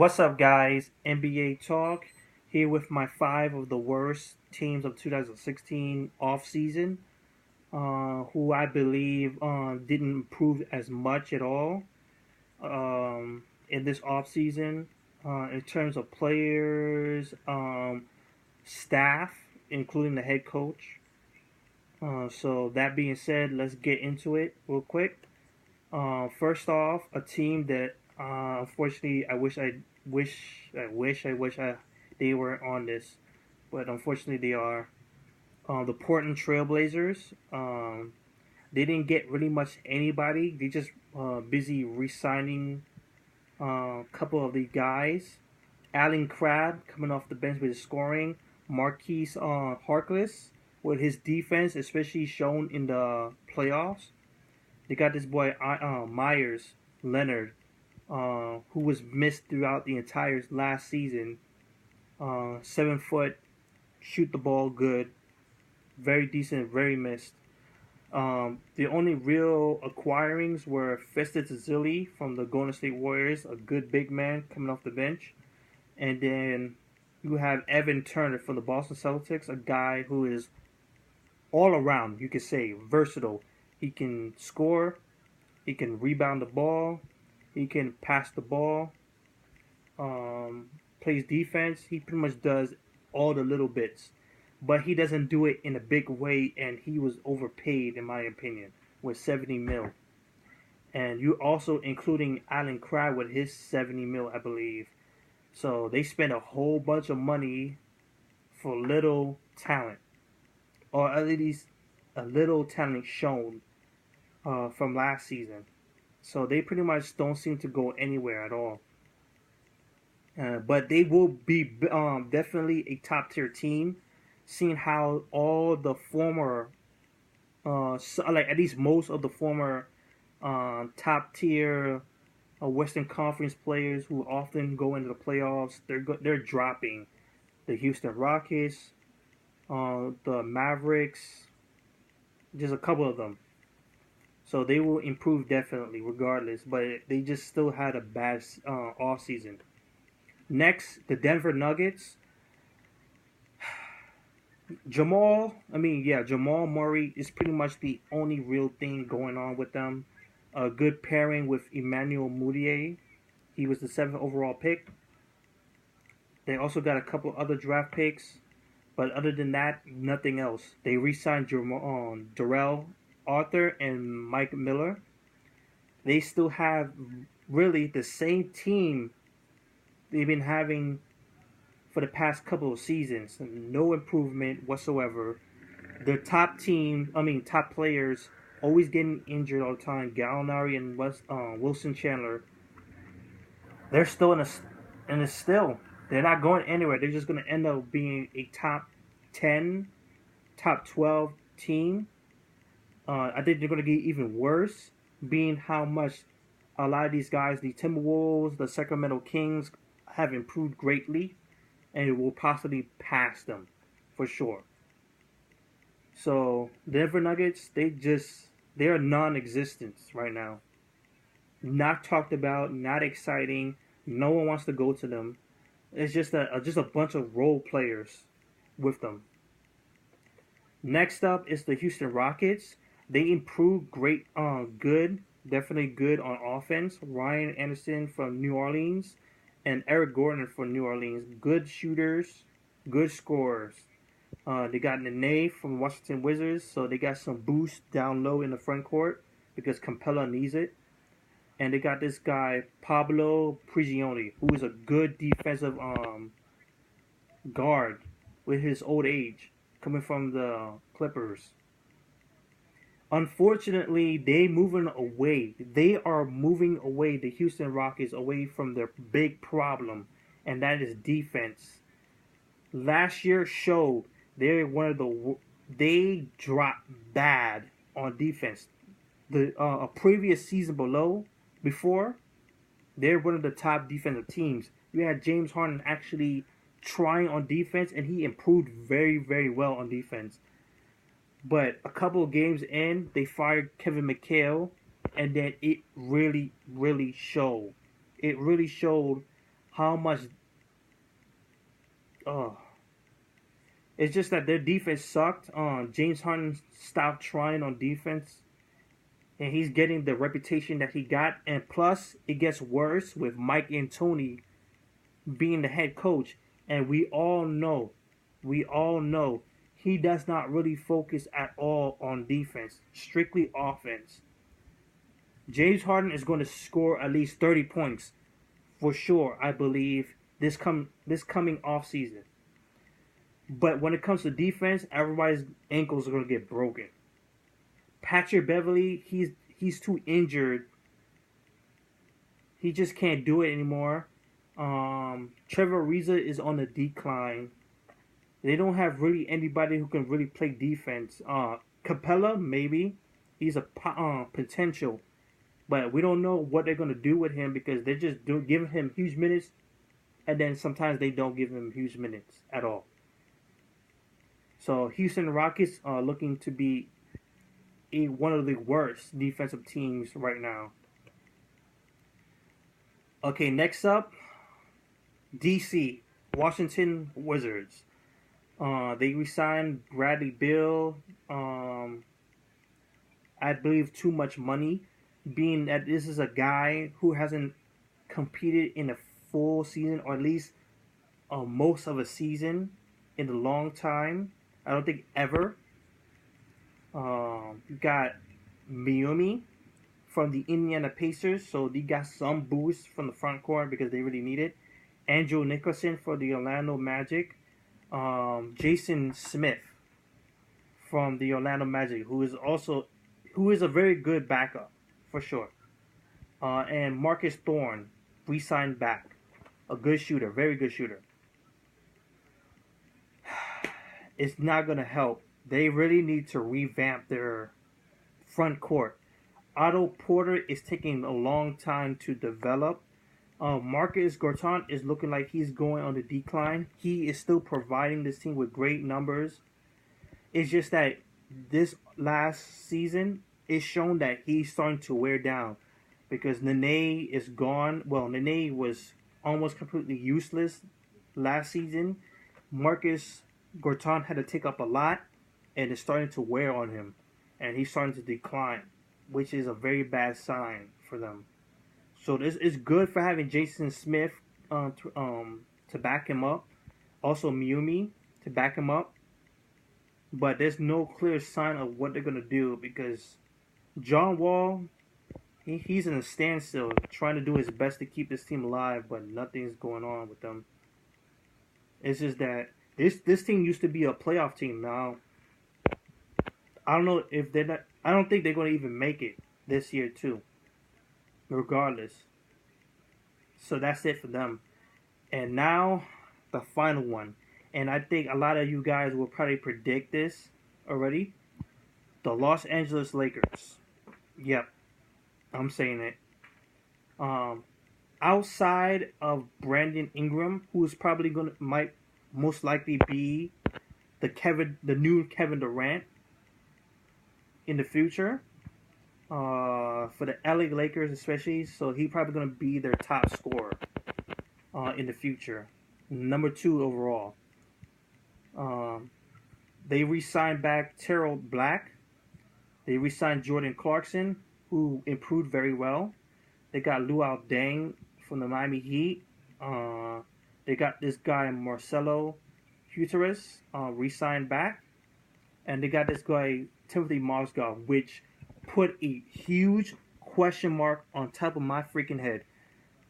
What's up, guys? NBA Talk here with my five of the worst teams of 2016 offseason, who I believe didn't improve as much at all in this offseason in terms of players, staff, including the head coach. So that being said, let's get into it real quick. First off, a team that unfortunately I wish they were on this, but unfortunately they are. The Portland Trailblazers. They didn't get really much anybody. They just busy re-signing a couple of the guys. Allen Crabbe coming off the bench with his scoring. Marquise Harkless with his defense, especially shown in the playoffs. They got this boy Myers Leonard, who was missed throughout the entire last season. 7 foot, shoot the ball good, very decent, very missed. The only real acquirings were Festus Ezeli from the Golden State Warriors, a good big man coming off the bench, and then you have Evan Turner from the Boston Celtics, a guy who is all around, you could say, versatile. He can score, he can rebound the ball, he can pass the ball, plays defense. He pretty much does all the little bits, but he doesn't do it in a big way. And he was overpaid, in my opinion, with 70 mil. And you also including Allen Crabbe with his 70 mil, I believe. So they spent a whole bunch of money for little talent, or at least a little talent shown from last season. So they pretty much don't seem to go anywhere at all. But they will be definitely a top tier team, seeing how all the former, like at least most of the former top tier Western Conference players who often go into the playoffs, they're dropping. The Houston Rockets, the Mavericks, just a couple of them. So they will improve definitely, regardless. But they just still had a bad off season. Next, the Denver Nuggets. Jamal Murray is pretty much the only real thing going on with them. A good pairing with Emmanuel Mudiay. He was the 7th overall pick. They also got a couple other draft picks, but other than that, nothing else. They re-signed Darrell Arthur and Mike Miller. They still have really the same team they've been having for the past couple of seasons. No improvement whatsoever. Their top players always getting injured all the time. Gallinari and Wilson Chandler. They're still in a still. They're not going anywhere. They're just going to end up being a top 10, top 12 team. I think they're going to get even worse, being how much a lot of these guys, the Timberwolves, the Sacramento Kings, have improved greatly, and it will possibly pass them for sure. So Denver Nuggets, they're non-existent right now. Not talked about, not exciting. No one wants to go to them. It's just a bunch of role players with them. Next up is the Houston Rockets. They improved definitely good on offense. Ryan Anderson from New Orleans and Eric Gordon from New Orleans. Good shooters, good scorers. They got Nene from Washington Wizards, so they got some boost down low in the front court because Capella needs it. And they got this guy, Pablo Prigioni, who is a good defensive guard with his old age, coming from the Clippers. Unfortunately, they are moving away, the Houston Rockets, away from their big problem, and that is defense. Last year showed they dropped bad on defense. The a previous season before, they're one of the top defensive teams. You had James Harden actually trying on defense, and he improved very, very well on defense. But a couple of games in, they fired Kevin McHale, and then it really, really showed. It really showed how much. Oh, it's just that their defense sucked. James Harden stopped trying on defense, and he's getting the reputation that he got. And plus, it gets worse with Mike D'Antoni being the head coach, and we all know, he does not really focus at all on defense, strictly offense. James Harden is going to score at least 30 points for sure, I believe, this coming off season. But when it comes to defense, everybody's ankles are going to get broken. Patrick Beverly, he's too injured. He just can't do it anymore. Trevor Ariza is on the decline. They don't have really anybody who can really play defense. Capella, maybe. He's a potential. But we don't know what they're going to do with him because they're just giving him huge minutes. And then sometimes they don't give him huge minutes at all. So Huston Rockets are looking to be one of the worst defensive teams right now. Okay, next up, DC, Washington Wizards. They re-signed Bradley Beal. I believe too much money, being that this is a guy who hasn't competed in a full season, or at least most of a season in a long time. I don't think ever. You got Miumi from the Indiana Pacers, so they got some boost from the front court because they really need it. Andrew Nicholson for the Orlando Magic. Jason Smith from the Orlando Magic, who is a very good backup for sure. And Marcus Thorne re-signed back, a good shooter, very good shooter. It's not gonna help. They really need to revamp their front court. Otto Porter is taking a long time to develop. Marcus Gortat is looking like he's going on the decline. He is still providing this team with great numbers. It's just that this last season, it's shown that he's starting to wear down because Nene is gone. Well, Nene was almost completely useless last season. Marcus Gortat had to take up a lot, and it's starting to wear on him, and he's starting to decline, which is a very bad sign for them. So this is good for having Jason Smith to back him up. Also Miumi to back him up. But there's no clear sign of what they're going to do because John Wall, he's in a standstill trying to do his best to keep this team alive, but nothing's going on with them. It's just that this team used to be a playoff team. Now, I don't know if they're not. I don't think they're going to even make it this year too. Regardless. So that's it for them. And now, the final one. And I think a lot of you guys will probably predict this already. The Los Angeles Lakers. Yep. I'm saying it. Outside of Brandon Ingram, who's probably might most likely be the new Kevin Durant in the future. For the LA Lakers especially, so he's probably going to be their top scorer in the future. Number 2 overall. They re-signed back Terrell Black. They re-signed Jordan Clarkson, who improved very well. They got Luol Deng from the Miami Heat. They got this guy Marcelo Huertas re-signed back. And they got this guy Timothy Mozgov, which put a huge question mark on top of my freaking head.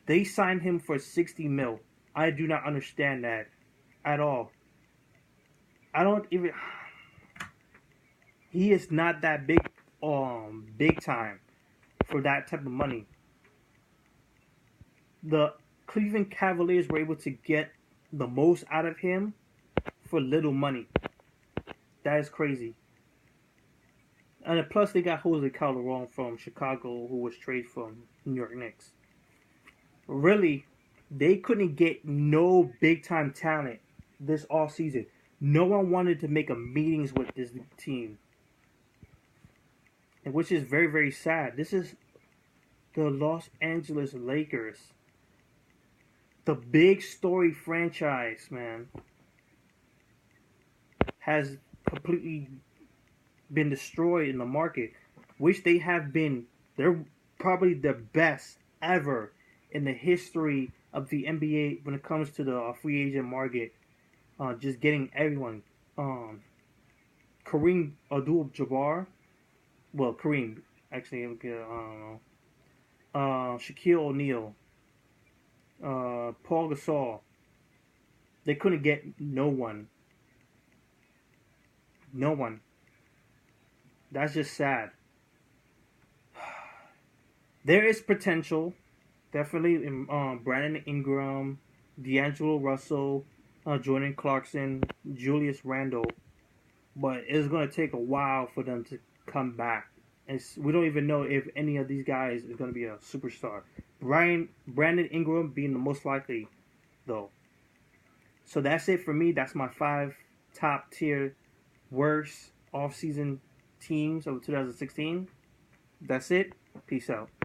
They signed him for $60 million. I do not understand that at all. I don't even. He is not that big time for that type of money. The Cleveland Cavaliers were able to get the most out of him for little money. That is crazy. And plus, they got Jose Calderon from Chicago, who was traded from New York Knicks. Really, they couldn't get no big-time talent this offseason. No one wanted to make a meetings with this team. And which is very, very sad. This is the Los Angeles Lakers. The big story franchise, man, has completely been destroyed in the market, which they have been. They're probably the best ever in the history of the NBA when it comes to the free agent market. Just getting everyone. Kareem Abdul-Jabbar. Well, Kareem actually. I don't know. Shaquille O'Neal. Paul Gasol. They couldn't get no one. No one. That's just sad. There is potential, definitely in Brandon Ingram, D'Angelo Russell, Jordan Clarkson, Julius Randle, but it's going to take a while for them to come back. We don't even know if any of these guys is going to be a superstar. Brandon Ingram being the most likely, though. So that's it for me. That's my 5 top tier worst offseason teams of 2016. That's it. Peace out.